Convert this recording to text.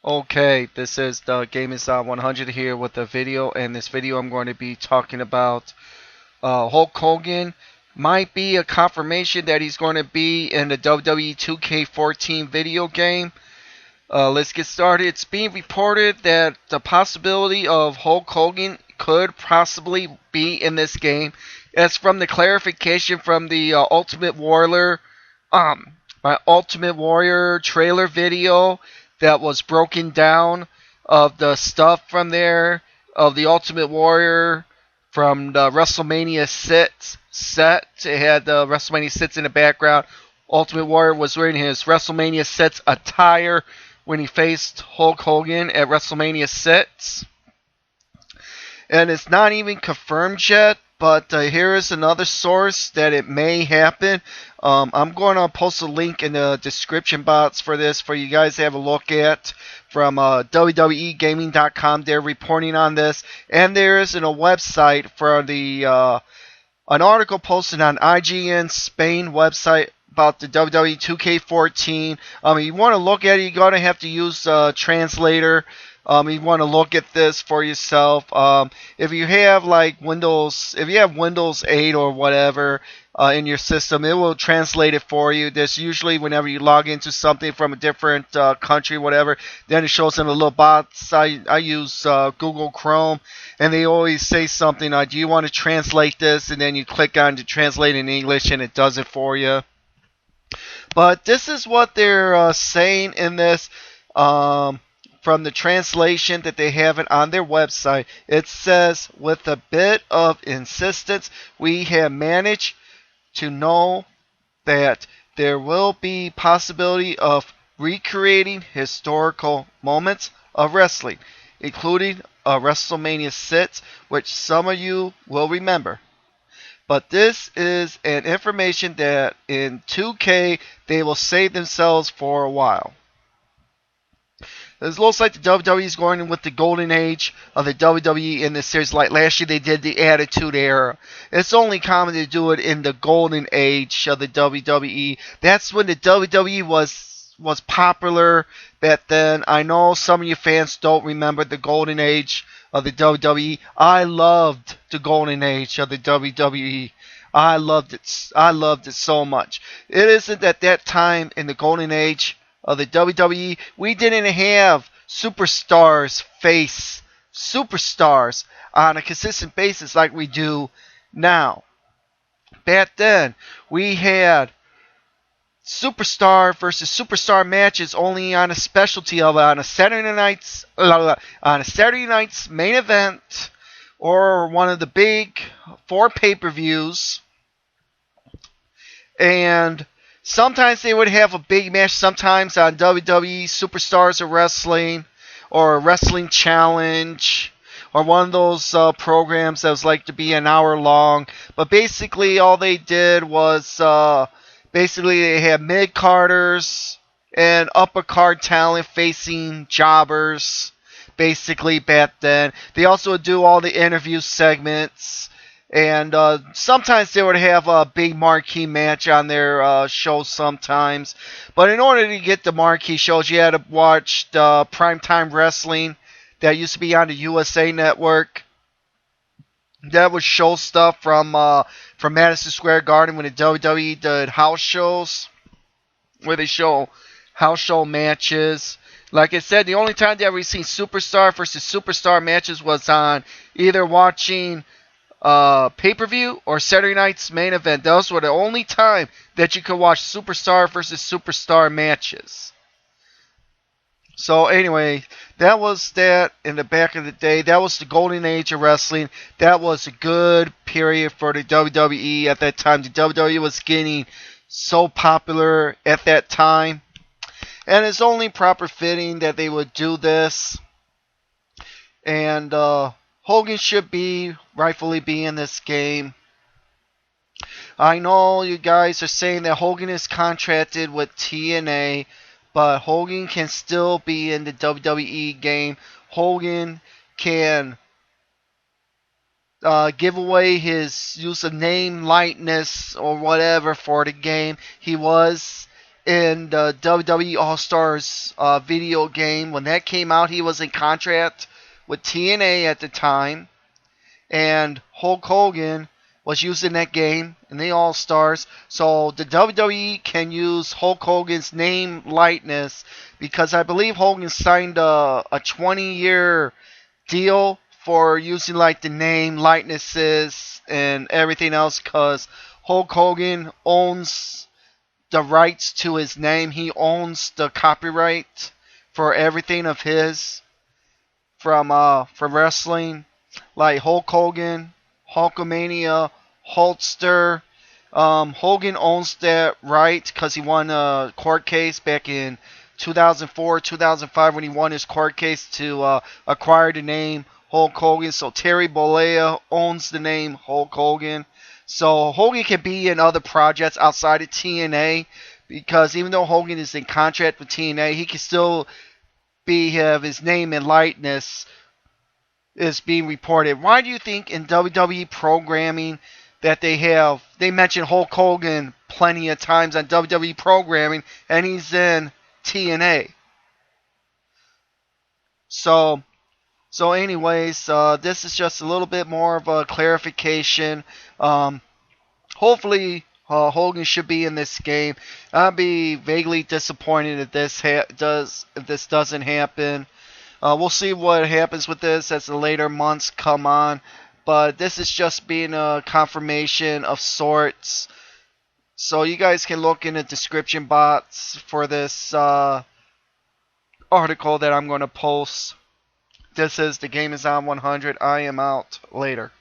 Okay, this is the Game is 100 here with a video, and this video I'm going to be talking about Hulk Hogan. Might be a confirmation that he's going to be in the WWE 2K14 video game. Let's get started. It's being reported that the possibility of Hulk Hogan could possibly be in this game. As from the clarification from the um, my Ultimate Warrior trailer video that was broken down of the stuff from there of the Ultimate Warrior from the WrestleMania 6 set. It had the WrestleMania 6 in the background. Ultimate Warrior was wearing his WrestleMania 6 attire when he faced Hulk Hogan at WrestleMania 6. And it's not even confirmed yet, but here is another source that it may happen. I'm going to post a link in the description box for this for you guys to have a look at from WWEgaming.com. They're reporting on this, and there is a website for the an article posted on IGN Spain website about the WWE 2K14. You want to look at it, you're going to have to use a translator. You want to look at this for yourself. If you have like if you have Windows 8 or whatever in your system, it will translate it for you. There's usually whenever you log into something from a different country, whatever, then it shows in a little box. I use Google Chrome, and they always say something like, "Do you want to translate this?" And then you click on to translate in English, and it does it for you. But this is what they're saying in this. From the translation that they have it on their website, it says, with a bit of insistence, we have managed to know that there will be possibility of recreating historical moments of wrestling, including a WrestleMania 6, which some of you will remember. But this is an information that in 2K they will save themselves for a while. It looks like the WWE is going with the golden age of the WWE in this series. Like last year, they did the Attitude Era. It's only common to do it in the golden age of the WWE. That's when the WWE was popular back then. I know some of you fans don't remember the golden age of the WWE. I loved the golden age of the WWE. I loved it. I loved it so much. It isn't at that time in the golden age of the WWE, we didn't have superstars on a consistent basis like we do now. Back then, we had superstar versus superstar matches only on a specialty of on a Saturday night's main event or one of the big 4 pay-per-views, and sometimes they would have a big match, sometimes on WWE Superstars of Wrestling or Wrestling Challenge or one of those programs that was like to be an hour long. But basically all they did was basically they had mid-carders and upper-card talent facing jobbers basically back then. They also would do all the interview segments. And sometimes they would have a big marquee match on their shows sometimes. But in order to get the marquee shows, you had to watch the Primetime Wrestling that used to be on the USA Network. That would show stuff from Madison Square Garden when the WWE did house shows, where they show house show matches. Like I said, the only time that we've seen superstar versus superstar matches was on either watching pay-per-view or Saturday night's main event. Those were the only time that you could watch superstar versus superstar matches. So anyway, that was that in the back of the day. That was the golden age of wrestling. That was a good period for the WWE at that time. The WWE was getting so popular at that time. And it's only proper fitting that they would do this. And Hogan should rightfully be in this game. I know you guys are saying that Hogan is contracted with TNA, but Hogan can still be in the WWE game. Hogan can give away his use of name, likeness, or whatever for the game. He was in the WWE All Stars video game. When that came out, he was in contract with TNA at the time, and Hulk Hogan was using that game in the All Stars. So the WWE can use Hulk Hogan's name likeness because I believe Hogan signed a 20-year deal for using like the name likenesses and everything else because Hulk Hogan owns the rights to his name. He owns the copyright for everything of his from wrestling, like Hulk Hogan, Hulkamania, Hulkster. Hogan owns that right because he won a court case back in 2004, 2005 when he won his court case to acquire the name Hulk Hogan. So Terry Bollea owns the name Hulk Hogan. So Hogan can be in other projects outside of TNA because even though Hogan is in contract with TNA, he can still have his name and likeness is being reported. Why do you think in WWE programming that they mention Hulk Hogan plenty of times on WWE programming and he's in TNA? So anyways, this is just a little bit more of a clarification. Hopefully Hogan should be in this game. I'd be vaguely disappointed if this doesn't happen. We'll see what happens with this as the later months come on. But this is just being a confirmation of sorts. So you guys can look in the description box for this article that I'm going to post. This is The Game Is On 100. I am out. Later.